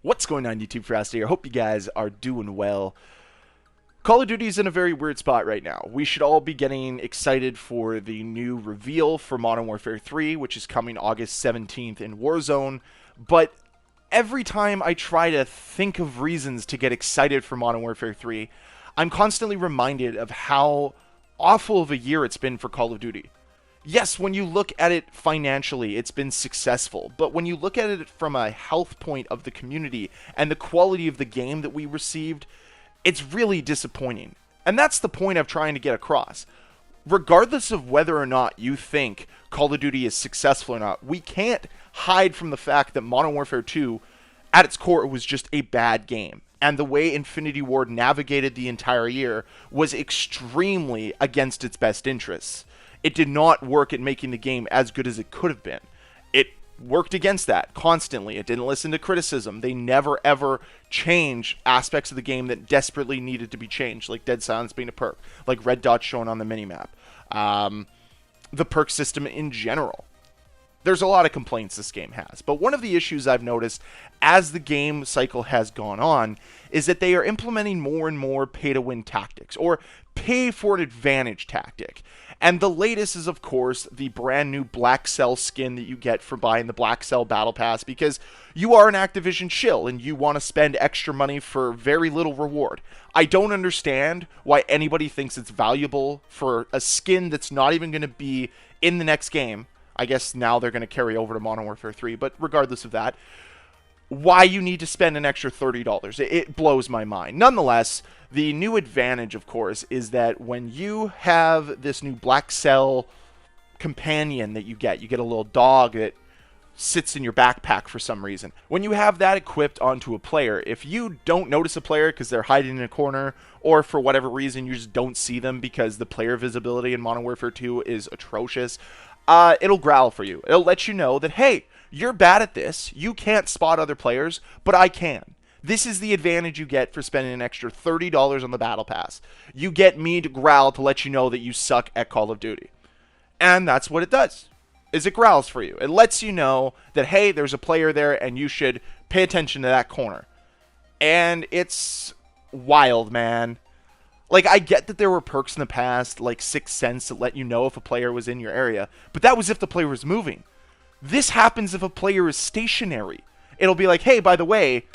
What's going on, YouTube? Ferocity. I hope you guys are doing well. Call of Duty is in a very weird spot right now. We should all be getting excited for the new reveal for Modern Warfare 3, which is coming August 17th in Warzone. But every time I try to think of reasons to get excited for Modern Warfare 3, I'm constantly reminded of how awful of a year it's been for Call of Duty. Yes, when you look at it financially, it's been successful. But when you look at it from a health point of the community and the quality of the game that we received, it's really disappointing. And that's the point I'm trying to get across. Regardless of whether or not you think Call of Duty is successful or not, we can't hide from the fact that Modern Warfare 2, at its core, was just a bad game. And the way Infinity Ward navigated the entire year was extremely against its best interests. It did not work at making the game as good as it could have been. It worked against that constantly. It didn't listen to criticism. They never ever changed aspects of the game that desperately needed to be changed, like dead silence being a perk, like red dots shown on the minimap, the perk system in general. There's a lot of complaints this game has, but one of the issues I've noticed as the game cycle has gone on is that they are implementing more and more pay-to-win tactics, or pay for an advantage tactic. And the latest is, of course, the brand new Blackcell skin that you get for buying the Blackcell Battle Pass, because you are an Activision shill and you want to spend extra money for very little reward. I don't understand why anybody thinks it's valuable for a skin that's not even going to be in the next game. I guess now they're going to carry over to Modern Warfare 3, but regardless of that, why you need to spend an extra $30. It blows my mind. Nonetheless, the new advantage, of course, is that when you have this new Blackcell companion that you get a little dog that sits in your backpack for some reason. When you have that equipped onto a player, if you don't notice a player because they're hiding in a corner, or for whatever reason you just don't see them because the player visibility in Modern Warfare 2 is atrocious, it'll growl for you. It'll let you know that, hey, you're bad at this. You can't spot other players, but I can. This is the advantage you get for spending an extra $30 on the Battle Pass. You get me to growl to let you know that you suck at Call of Duty. And that's what it does, is it growls for you. It lets you know that, hey, there's a player there and you should pay attention to that corner. And it's wild, man. Like, I get that there were perks in the past, like 6 cents, that let you know if a player was in your area, but that was if the player was moving. This happens if a player is stationary. It'll be like, hey, by the way,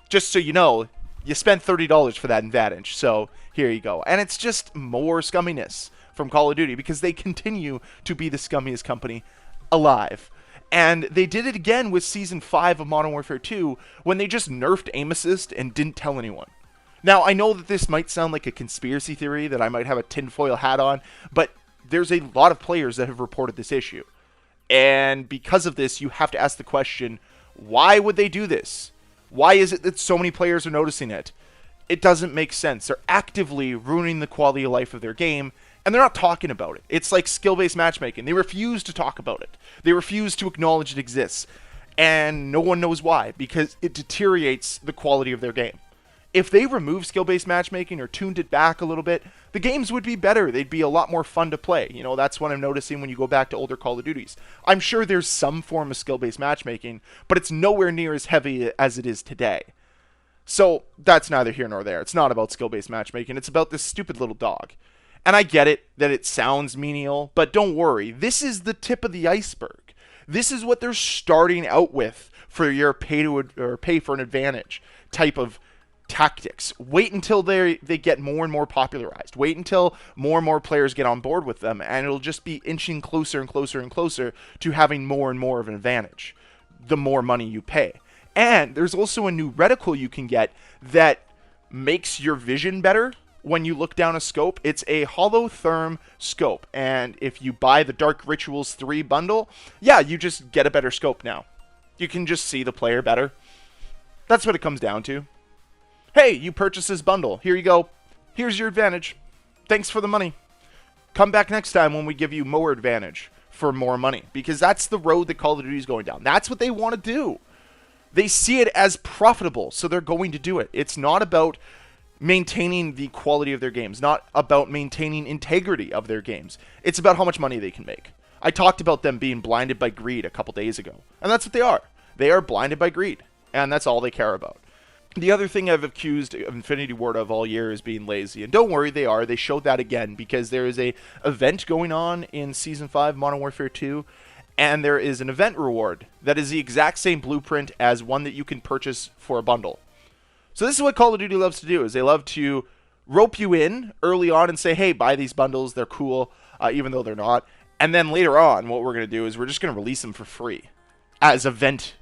just so you know, you spent $30 for that advantage, so here you go. And it's just more scumminess from Call of Duty, because they continue to be the scummiest company alive. And they did it again with Season 5 of Modern Warfare 2, when they just nerfed aim assist and didn't tell anyone. Now, I know that this might sound like a conspiracy theory, that I might have a tinfoil hat on, but there's a lot of players that have reported this issue. And because of this, you have to ask the question, why would they do this? Why is it that so many players are noticing it? It doesn't make sense. They're actively ruining the quality of life of their game, and they're not talking about it. It's like skill-based matchmaking. They refuse to talk about it. They refuse to acknowledge it exists. And no one knows why, because it deteriorates the quality of their game. If they removed skill-based matchmaking or tuned it back a little bit, the games would be better. They'd be a lot more fun to play. You know, that's what I'm noticing when you go back to older Call of Duties. I'm sure there's some form of skill-based matchmaking, but it's nowhere near as heavy as it is today. So that's neither here nor there. It's not about skill-based matchmaking. It's about this stupid little dog. And I get it that it sounds menial, but don't worry. This is the tip of the iceberg. This is what they're starting out with for your pay for an advantage type of tactics. Wait until they get more and more popularized. Wait until more and more players get on board with them, and it'll just be inching closer and closer and closer to having more and more of an advantage the more money you pay. And there's also a new reticle you can get that makes your vision better when you look down a scope. It's a holotherm scope, and if you buy the Dark Rituals 3 bundle, yeah, you just get a better scope now. You can just see the player better. That's what it comes down to. Hey, you purchased this bundle. Here you go. Here's your advantage. Thanks for the money. Come back next time when we give you more advantage for more money. Because that's the road that Call of Duty is going down. That's what they want to do. They see it as profitable, so they're going to do it. It's not about maintaining the quality of their games. Not about maintaining integrity of their games. It's about how much money they can make. I talked about them being blinded by greed a couple days ago. And that's what they are. They are blinded by greed. and that's all they care about. The other thing I've accused Infinity Ward of all year is being lazy. And don't worry, they are. They showed that again because there is a event going on in Season 5 Modern Warfare 2, and there is an event reward that is the exact same blueprint as one that you can purchase for a bundle. So this is what Call of Duty loves to do, is they love to rope you in early on and say, hey, buy these bundles, they're cool, even though they're not. And then later on, what we're going to do is we're just going to release them for free as event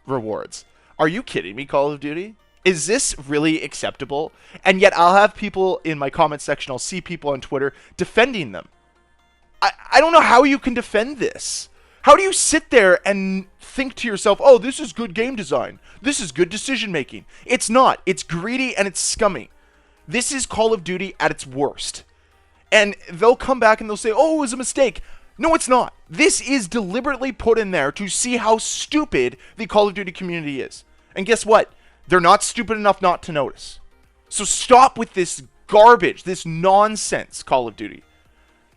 rewards. Are you kidding me, Call of Duty? Is this really acceptable? And yet I'll have people in my comment section, I'll see people on Twitter defending them. I don't know how you can defend this. How do you sit there and think to yourself, oh, this is good game design. This is good decision making. It's not. It's greedy and it's scummy. This is Call of Duty at its worst. And they'll come back and they'll say, oh, it was a mistake. No, it's not. This is deliberately put in there to see how stupid the Call of Duty community is. And guess what? They're not stupid enough not to notice. So stop with this garbage, this nonsense, Call of Duty.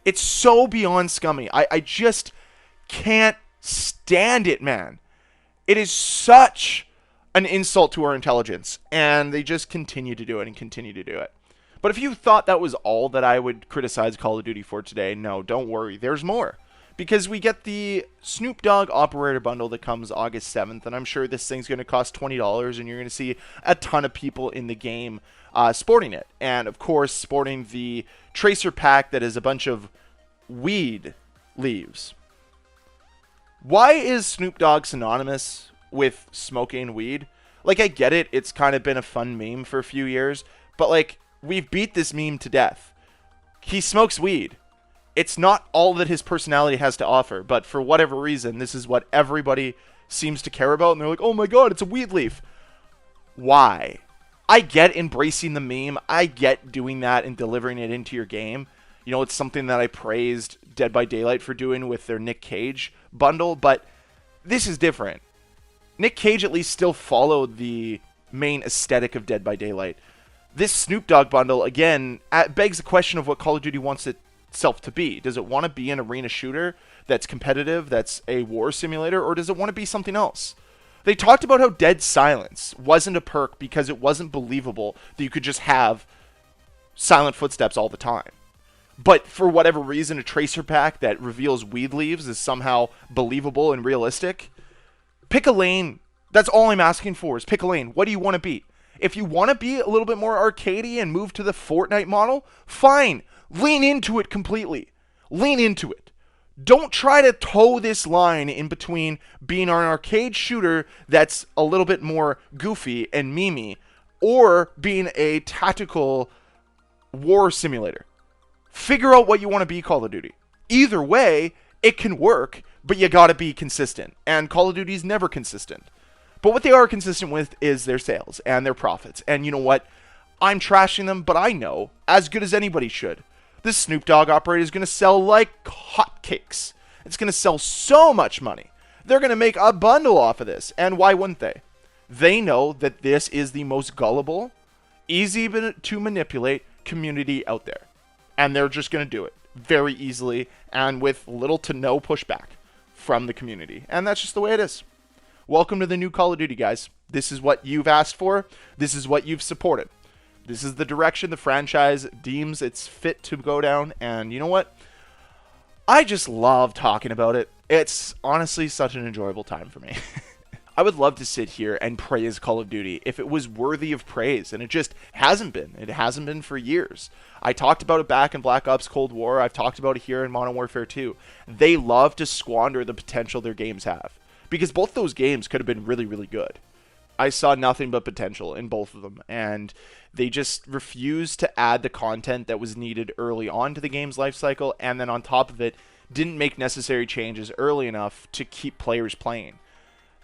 It's so beyond scummy. I just can't stand it, man. It is such an insult to our intelligence, and they just continue to do it and continue to do it. But if you thought that was all that I would criticize Call of Duty for today, no, don't worry. There's more. Because we get the Snoop Dogg Operator Bundle that comes August 7th, and I'm sure this thing's going to cost $20, and you're going to see a ton of people in the game sporting it. And, of course, sporting the Tracer Pack that is a bunch of weed leaves. Why is Snoop Dogg synonymous with smoking weed? Like, I get it. It's kind of been a fun meme for a few years. But, like, we've beat this meme to death. He smokes weed. It's not all that his personality has to offer. But for whatever reason, this is what everybody seems to care about. And they're like, oh my god, it's a weed leaf. Why? I get embracing the meme. I get doing that and delivering it into your game. You know, it's something that I praised Dead by Daylight for doing with their Nick Cage bundle, but this is different. Nick Cage at least still followed the main aesthetic of Dead by Daylight. This Snoop Dogg bundle, again, begs the question of what Call of Duty wants itself to be. Does it want to be an arena shooter that's competitive, that's a war simulator, or does it want to be something else? They talked about how Dead Silence wasn't a perk because it wasn't believable that you could just have silent footsteps all the time. But for whatever reason, a Tracer Pack that reveals weed leaves is somehow believable and realistic. Pick a lane. That's all I'm asking for is pick a lane. What do you want to be? If you want to be a little bit more arcadey and move to the Fortnite model, fine. Lean into it completely. Lean into it. Don't try to toe this line in between being an arcade shooter that's a little bit more goofy and memey or being a tactical war simulator. Figure out what you want to be, Call of Duty. Either way, it can work, but you gotta be consistent. And Call of Duty's never consistent. But what they are consistent with is their sales and their profits. And you know what? I'm trashing them, but I know, as good as anybody should, this Snoop Dogg Operator is going to sell like hotcakes. It's going to sell so much money. They're going to make a bundle off of this. And why wouldn't they? They know that this is the most gullible, easy to manipulate community out there. And they're just going to do it very easily and with little to no pushback from the community. And that's just the way it is. Welcome to the new Call of Duty, guys. This is what you've asked for. This is what you've supported. This is the direction the franchise deems it's fit to go down. And you know what? I just love talking about it. It's honestly such an enjoyable time for me. I would love to sit here and praise Call of Duty if it was worthy of praise, and it just hasn't been. It hasn't been for years. I talked about it back in Black Ops Cold War. I've talked about it here in Modern Warfare 2. They love to squander the potential their games have, because both those games could have been really, really good. I saw nothing but potential in both of them, and they just refused to add the content that was needed early on to the game's life cycle, and then on top of it, didn't make necessary changes early enough to keep players playing.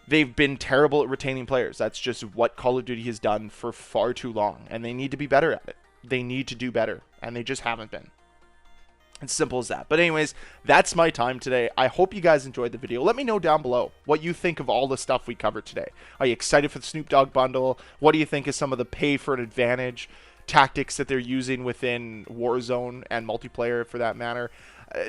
They've been terrible at retaining players. That's just what Call of Duty has done for far too long, and they need to be better at it. They need to do better, and they just haven't been. It's simple as that. But anyways, that's my time today. I hope you guys enjoyed the video. Let me know down below what you think of all the stuff we covered today. Are you excited for the Snoop Dogg bundle? What do you think of some of the pay for an advantage tactics that they're using within Warzone and multiplayer for that matter?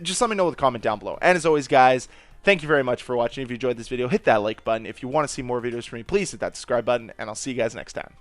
Just let me know with a comment down below. And as always, guys, Thank you very much for watching. If you enjoyed this video, hit that like button. If you want to see more videos from me, please hit that subscribe button, and I'll see you guys next time.